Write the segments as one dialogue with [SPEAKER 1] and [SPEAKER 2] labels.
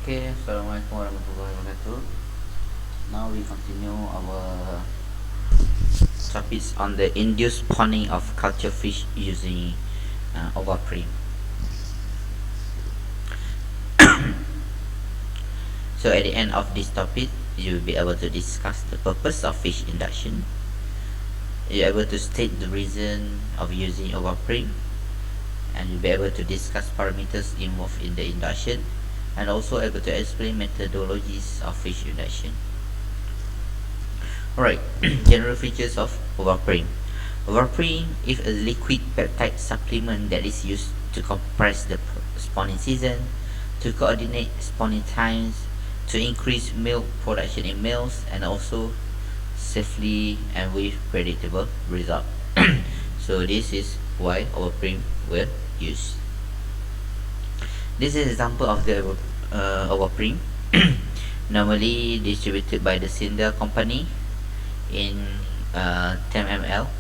[SPEAKER 1] Okay, Assalamualaikum warahmatullahi wabarakatuh. Now we continue our topics on the induced spawning of culture fish using Ovaprim. So at the end of this topic, you will be able to discuss the purpose of fish induction. You're able to state the reason of using Ovaprim, and you'll be able to discuss parameters involved in the induction, and also able to explain methodologies of fish induction. Alright, general features of Ovaprim. Ovaprim is a liquid peptide supplement that is used to compress the spawning season, to coordinate spawning times, to increase milk production in males, and also safely and with predictable result. So this is why Ovaprim were used. This is an example of the Ovaprim, normally distributed by the Cinder company in 10 ml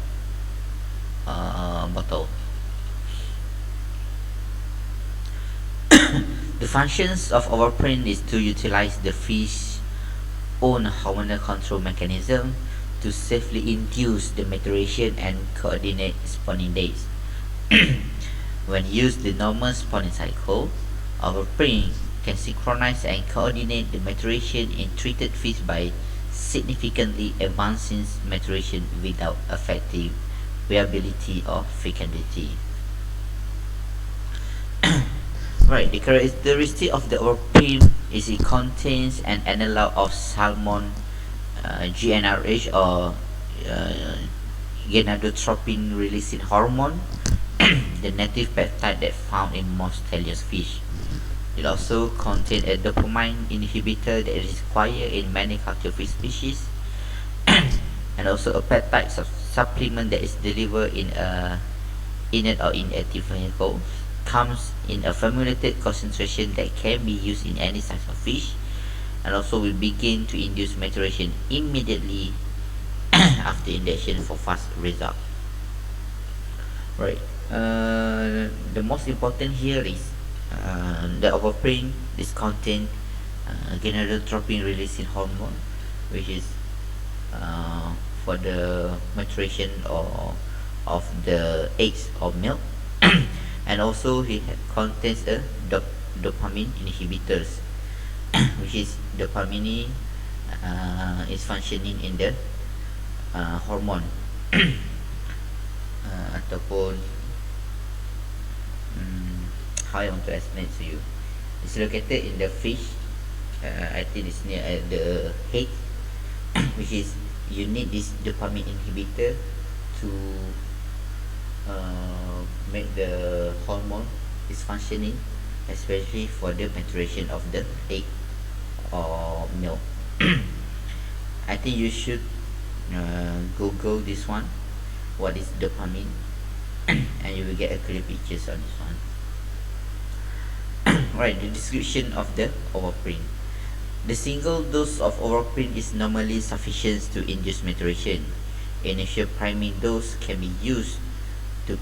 [SPEAKER 1] bottle. The functions of Ovaprim is to utilize the fish's own hormonal control mechanism to safely induce the maturation and coordinate spawning days. When used the normal spawning cycle, Ovaprim can synchronize and coordinate the maturation in treated fish by significantly advancing maturation without affecting viability or fecundity. Right, the characteristic of the Ovaprim is it contains an analog of salmon GnRH or gonadotropin releasing hormone, the native peptide that found in most teleost fish. It also contains a dopamine inhibitor that is required in many cuttlefish species, and also a peptide supplement that is delivered in a inert or inactive vehicle. Comes in a formulated concentration that can be used in any size of fish, and also will begin to induce maturation immediately after injection for fast result. Right. The most important here is the Ovaprim is contain gonadotropin releasing hormone, which is for the maturation of the eggs or milk, and also it contains a dopamine inhibitors, which is dopamine is functioning in the hormone ataupun how I want to explain to you. It's located in the fish. I think it's near at the head, which is you need this dopamine inhibitor to make the hormone is functioning, especially for the maturation of the egg or milk. I think you should Google this one, what is dopamine, and you will get a clear pictures on this one. Right, the description of the Ovaprim. The single dose of Ovaprim is normally sufficient to induce maturation. Initial priming dose can be used to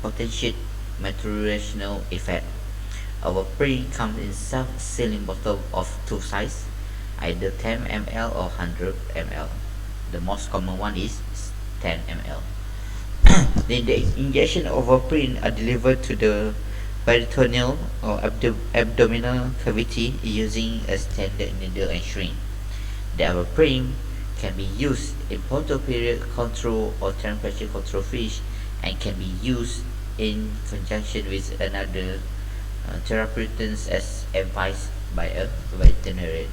[SPEAKER 1] potentiate maturational effect. Ovaprim comes in self-sealing bottle of two sizes, either 10 ml or 100 ml. The most common one is 10 ml. Then the injection of Ovaprim are delivered to the peritoneal or abdominal cavity using a standard needle and shrink. The Ovaprim can be used in photoperiod control or temperature control fish, and can be used in conjunction with another therapeutics as advised by a veterinarian.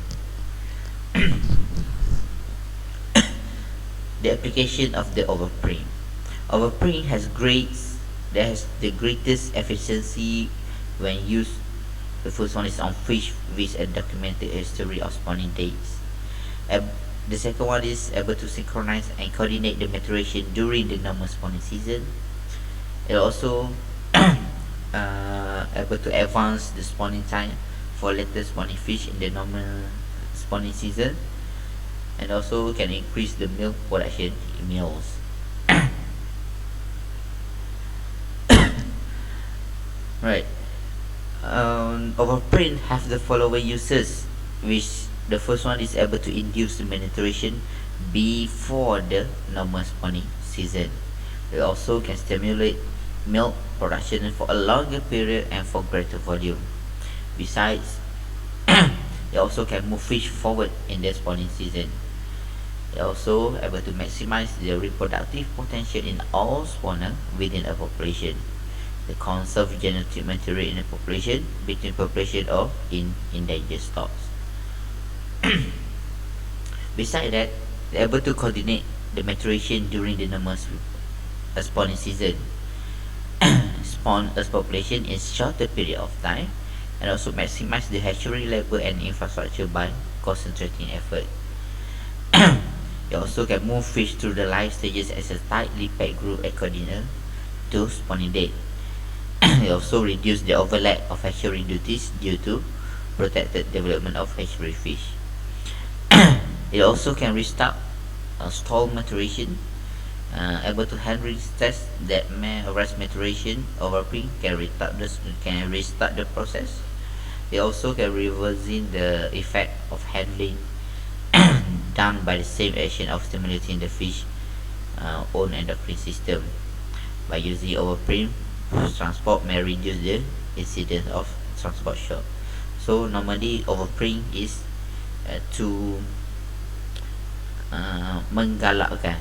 [SPEAKER 1] The application of the Ovaprim. Ovaprim has the greatest efficiency when used. The first one is on fish with a documented history of spawning days. The second one is able to synchronize and coordinate the maturation during the normal spawning season. It also able to advance the spawning time for later spawning fish in the normal spawning season, and also can increase the milk production in males. Right. Ovaprim have the following uses, which the first one is able to induce the menstruation before the normal spawning season. It also can stimulate milk production for a longer period and for greater volume. Besides, it also can move fish forward in the spawning season. It also able to maximize the reproductive potential in all spawner within a population. They conserve genetic material in a population between population of in endangered stocks. Besides that, they're able to coordinate the maturation during the normal spawning season. Spawn a population in shorter period of time, and also maximize the hatchery level and infrastructure by concentrating effort. It also can move fish through the life stages as a tightly packed group according to spawning date. It also reduce the overlap of hatchery duties due to protected development of hatchery fish. It also can restart stall maturation, able to handle stress that may arise maturation. Ovaprim can restart the process. It also can reversing the effect of handling done by the same action of stimulating the fish own endocrine system. By using Ovaprim, transport may reduce the incidence of transport shock. So normally Ovaprim is to menggalakkan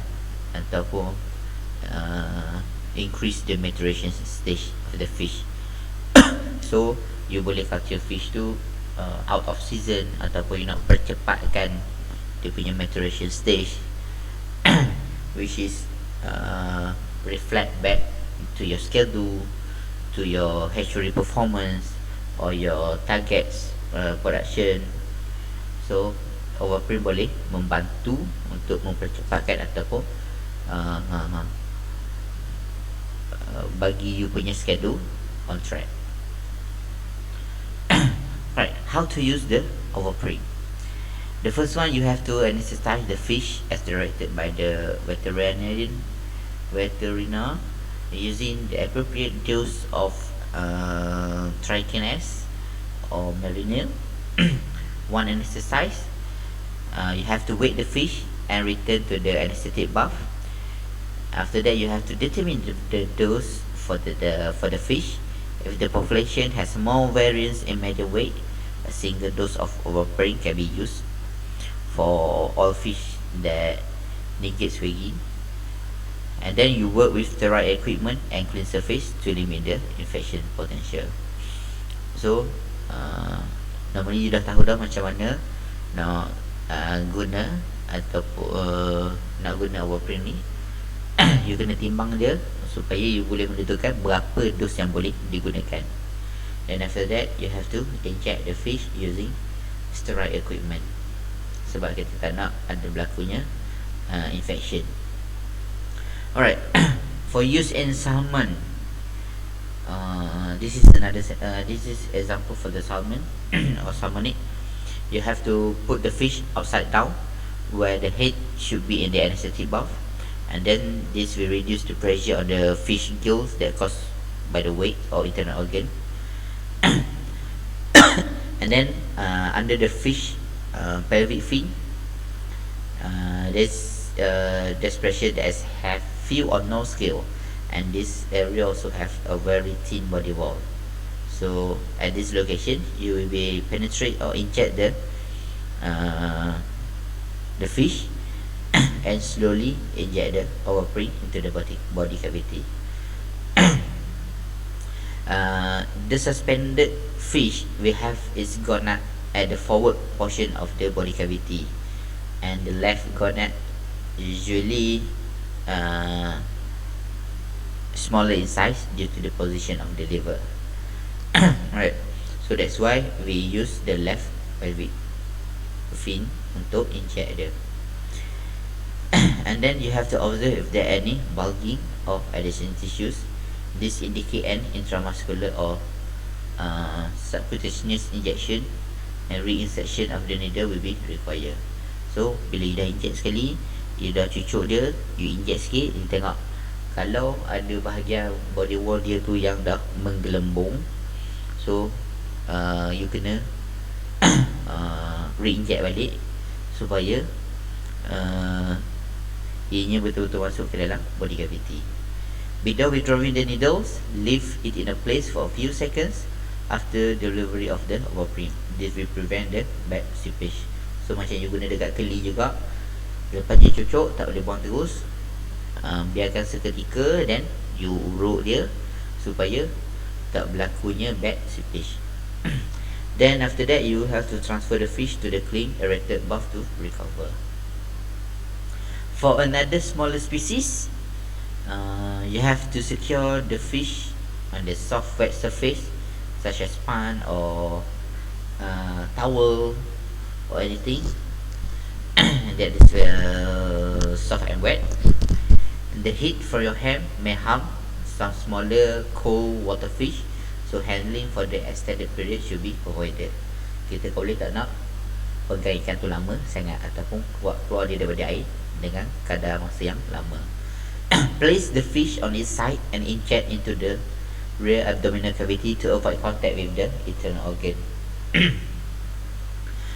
[SPEAKER 1] ataupun increase the maturation stage of the fish. So you boleh capture fish tu out of season, ataupun you nak percepatkan dia punya maturation stage which is reflect back to your schedule, to your hatchery performance or your targets production. So Ovaprim boleh membantu untuk mempercepatkan ataupun bagi you punya schedule on track. Right, how to use the Ovaprim? The first one, you have to anesthetize the fish as directed by the veterinarian using the appropriate dose of trichines or marinil. One anesthetize, you have to wake the fish and return to the anesthetic bath. After that, you have to determine the dose for the fish. If the population has more variance in media weight, a single dose of Ovaprim can be used for all fish that negates weighing. And then you work with the right equipment and clean surface to limit the infection potential. So normally you dah tahu dah macam mana nak guna ataupun nak guna Ovaprim ni. You kena timbang dia supaya you boleh menentukan berapa dos yang boleh digunakan. And after that, you have to inject the fish using sterile equipment, sebab kita tak nak ada berlakunya infection. Alright, for use in salmon, this is example for the salmon or salmonic. You have to put the fish upside down where the head should be in the anesthetic bath, and then this will reduce the pressure on the fish gills that caused by the weight or internal organ. And then under the fish pelvic fin, there's pressure that have few or no scale, and this area also have a very thin body wall. So at this location, you will be penetrate or inject the fish and slowly inject the Ovaprim into the body cavity. The suspended fish we have is gonad at the forward portion of the body cavity, and the left gonad usually smaller in size due to the position of the liver. Right, so that's why we use the left pelvic fin untuk inject dia. And then you have to observe if there are any bulging of adjacent tissues. This indicate an intramuscular or subcutaneous injection, and reinsertion of the needle will be required. So bila you dah inject sekali, you dah cucuk dia, you inject sikit, you tengok kalau ada bahagian body wall dia tu yang dah menggelembung, so you kena re-inject balik supaya ianya betul-betul masuk ke dalam body cavity. Without withdrawing the needles, leave it in a place for a few seconds after delivery of the Ovaprim. This will prevent the bad seepage. So macam you guna dekat keli juga, lepas dia cucuk tak boleh buang terus, biarkan seketika, then you urut dia supaya tak berlakunya bad seepage. Then after that, you have to transfer the fish to the clean aerated bath to recover. For another smaller species, you have to secure the fish on the soft wet surface such as pan or towel or anything that is soft and wet. The heat for your hand may harm some smaller cold water fish, so handling for the extended period should be avoided. Kita boleh tak nak pegang ikan tu lama sangat ataupun keluar dia daripada air dengan kadar masa yang lama. Place the fish on its side and inject into the rear abdominal cavity to avoid contact with the internal organ.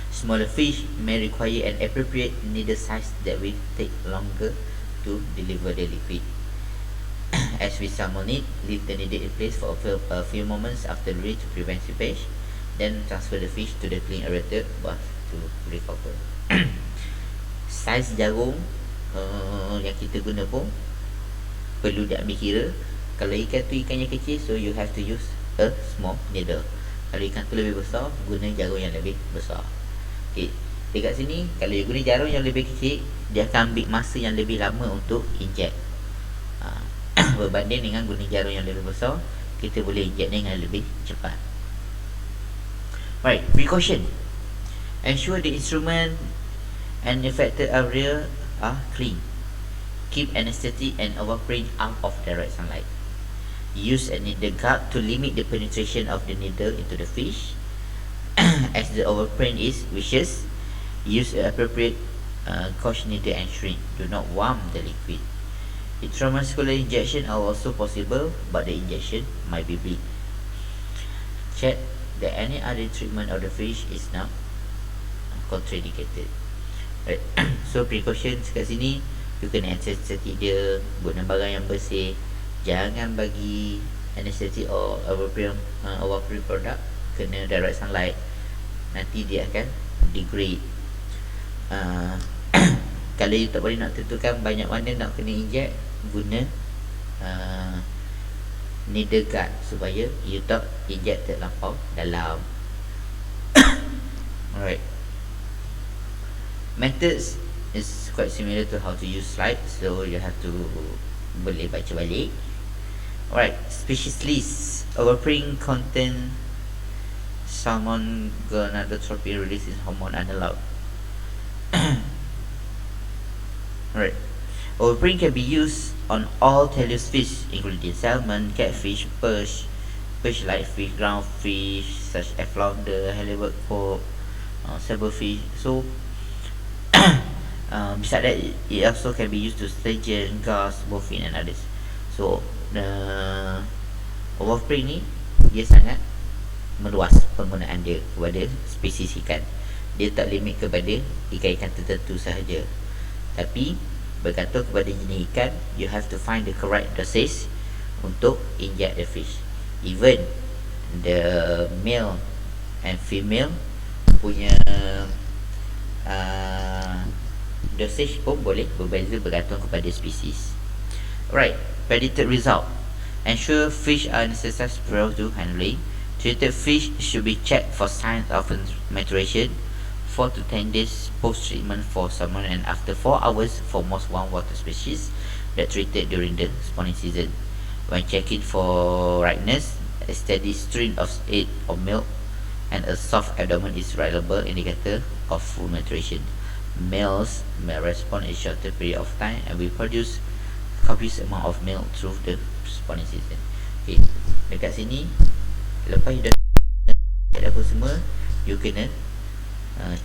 [SPEAKER 1] Smaller fish may require an appropriate needle size that will take longer to deliver the liquid. As with salmonid, leave the needle in place for a few moments after release to prevent seepage. Then transfer the fish to the clean aerated bath to recover. Saiz jarum yang kita guna pun perlu diambil kira. Kalau ikan tu ikannya kecil, so you have to use a small needle. Kalau ikan tu lebih besar, guna jarum yang lebih besar. Okay. Dekat sini, kalau you guna jarum yang lebih kecil, dia akan ambil masa yang lebih lama untuk inject. Berbanding dengan guna jarum yang lebih besar, kita boleh inject dengan lebih cepat. Right, precaution. Ensure the instrument and affected area are clean. Keep anesthetic and Ovaprim out of direct sunlight. Use a needle guard to limit the penetration of the needle into the fish. As the Ovaprim is viscous, use an appropriate gauge needle and shrink. Do not warm the liquid. Intramuscular injection are also possible, but the injection might be big. Check that any other treatment of the fish is not contraindicated. Right. So precautions kat sini, you kena anesthetic dia, guna barang yang bersih, jangan bagi anesthetic or Ovaprim product kena direct sunlight, nanti dia akan degrade. Kalau you tak boleh nak tentukan banyak mana nak kena inject, guna needle guard supaya you tak inject terlampau dalam. Alright. Methods is quite similar to how to use slide, so you have to boleh baca balik. Alright, species list. Ovaprim contain salmon gonadotropin releases hormone analog. Alright. Ovaprim can be used on all teleus fish, including salmon, catfish, perch, perch-like fish, ground fish such as flounder, halibut, pork, saberfish. So besides that, it also can be used to sturgeon, gas, bowfin and others. So Ovaprim ni dia sangat meluas penggunaan dia kepada spesies ikan. Dia tak limit kepada ikan-ikan tertentu sahaja, tapi bergantung kepada jenis ikan, you have to find the correct dosage untuk inject the fish. Even the male and female punya dosage pun boleh berbeza bergantung kepada spesies. Right, predicted result. Ensure fish are anesthetized prior to handling. Treated fish should be checked for signs of maturation 4 to 10 days post-treatment for salmon and after 4 hours for most warm water species that treated during the spawning season. When checking for ripeness, a steady stream of egg or milk and a soft abdomen is reliable indicator of full maturation. Males may respond in shorter period of time and will produce copious amount of milk through the spawning season. Okay, dekat sini lepas you dah apa semua, you kena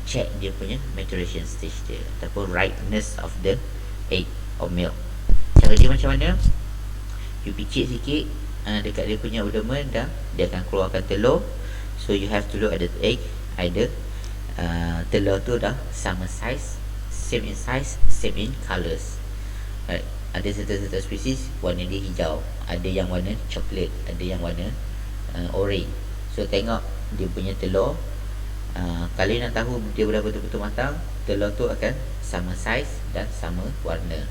[SPEAKER 1] check dia punya maturation stage dia ataupun ripeness of the egg or milk. Cara dia macam mana? You picit sikit dekat dia punya abdomen dah, dia akan keluarkan telur. So you have to look at the egg, either telur tu dah sama size, same in size, same in colours. Right. Ada certain spesies warna dia hijau, ada yang warna coklat, ada yang warna orange. So tengok dia punya telur. Kalau nak tahu dia dah betul-betul matang, telur tu akan sama saiz dan sama warna.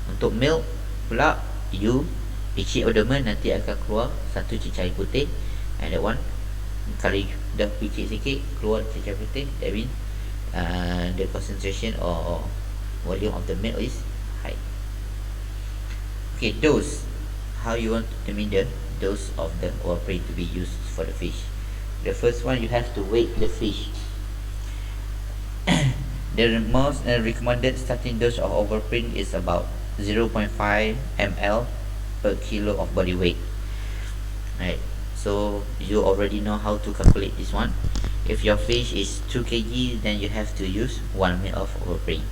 [SPEAKER 1] Untuk milk pula, you picit abdomen, nanti akan keluar satu cecair putih. And that one, kalau dah picit sikit keluar cecair putih, that means the concentration or volume of the milk is high. Okay, dose. How you want to determine the dose of the Ovaprim to be used for the fish? The first one, you have to weigh the fish. The most recommended starting dose of Ovaprim is about 0.5 ml per kilo of body weight. Right. So you already know how to calculate this one. If your fish is 2 kg, then you have to use 1 ml of Ovaprim.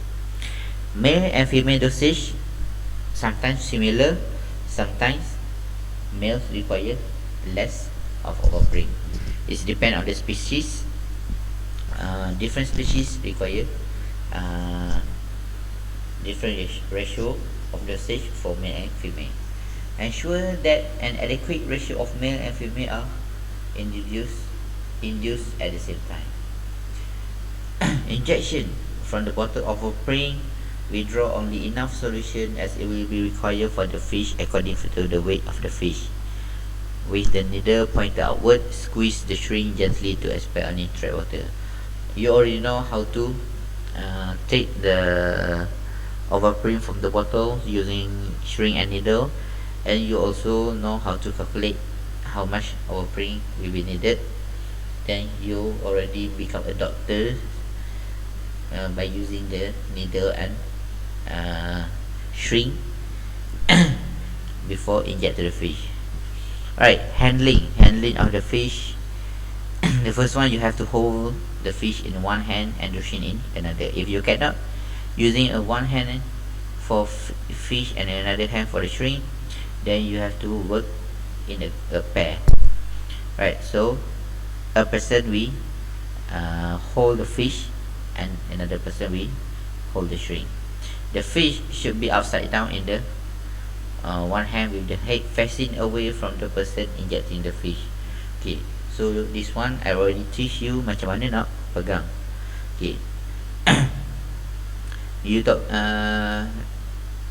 [SPEAKER 1] Male and female dosage sometimes similar, sometimes males require less of Ovaprim. It depends on the species. Different species require different ratio of dosage for male and female. Ensure that an adequate ratio of male and female are induced at the same time. Injection from the bottle of Ovaprim, withdraw only enough solution as it will be required for the fish according to the weight of the fish. With the needle pointed outward, squeeze the shrink gently to expel any trapped water. You already know how to take the Ovaprim from the bottle using shrink and needle, and you also know how to calculate how much Ovaprim will be needed. Then you already become a doctor by using the needle and shrink before inject to the fish. Alright, handling of the fish. The first one, you have to hold the fish in one hand and the shrink in another. If you cannot, using a one hand for fish and another hand for the shrink, then you have to work in a pair. Right, so a person will hold the fish and another person will hold the shrink. The fish should be upside down in the one hand with the head facing away from the person injecting the fish. Okay, so this one I already teach you macam mana nak pegang. Okay. You talk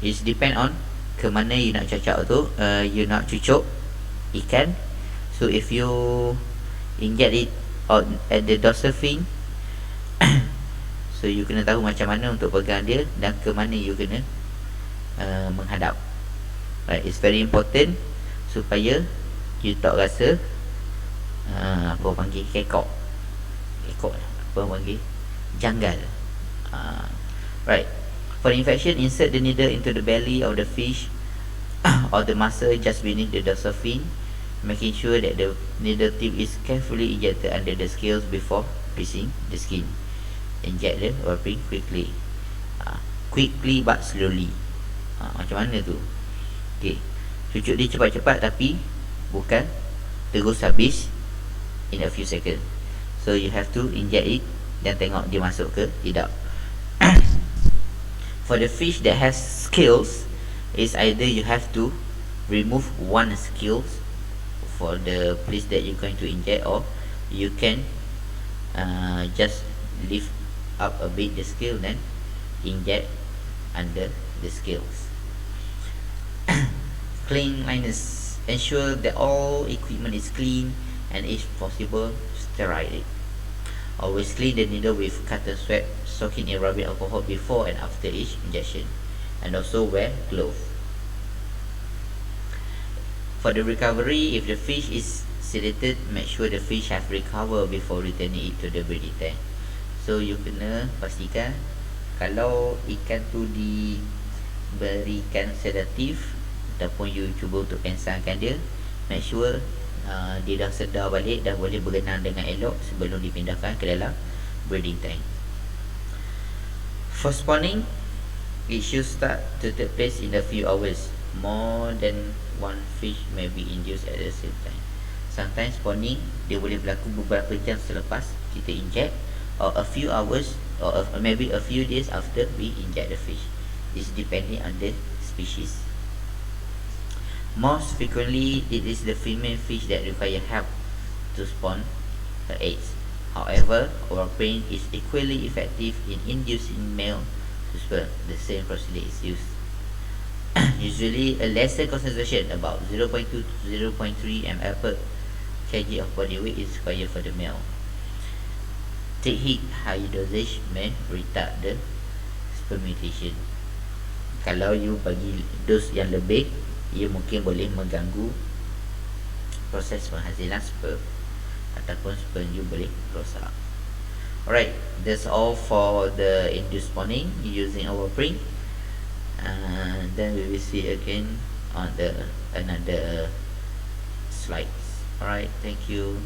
[SPEAKER 1] it depend on ke mana you nak cocok tu, you nak cucuk ikan. So if you inject it at the dorsal fin, so you kena tahu macam mana untuk pegang dia dan ke mana you kena menghadap. Right, it's very important supaya you tak rasa apa panggil kekok, apa panggil janggal. Right, for infection, insert the needle into the belly of the fish or the muscle just beneath the dorsal fin, making sure that the needle tip is carefully injected under the scales before piercing the skin. Inject the Ovaprim quickly, quickly but slowly. Macam mana tu? Okay, cucuk dia cepat-cepat tapi bukan terus habis in a few seconds. So you have to inject it dan tengok dia masuk ke tidak. For the fish that has scales, is either you have to remove one scales for the place that you're going to inject, or you can just lift up a bit the scale then inject under the scales. Cleanliness. Ensure that all equipment is clean and if possible sterile it. Always clean the needle with cotton swab soaking in rubbing alcohol before and after each injection, and also wear gloves. For the recovery, if the fish is sedated, make sure the fish have recovered before returning it to the breeding tank. So you kena pastikan kalau ikan tu diberikan sedatif ataupun you cuba untuk pensangkan dia, make sure dia dah sedar balik, dah boleh berenang dengan elok sebelum dipindahkan ke dalam breeding tank. For spawning, it should start to take place in a few hours. More than one fish may be induced at the same time. Sometimes spawning dia boleh berlaku beberapa jam selepas kita inject, or a few hours, or maybe a few days after we inject the fish. This depending on the species. Most frequently, it is the female fish that require help to spawn her eggs. However, Ovaprim is equally effective in inducing male to sperm. The same procedure is used. Usually, a lesser concentration, about 0.2 to 0.3 ml per kg of body weight, is required for the male. Take high dosage may retard the spermitation. Kalau you bagi dos yang lebih, ia mungkin boleh mengganggu proses penghasilan sperm, ataupun sperm you boleh rosak. Alright, that's all for the induced spawning using Ovaprim. Then we will see again on the another slides. Alright, thank you.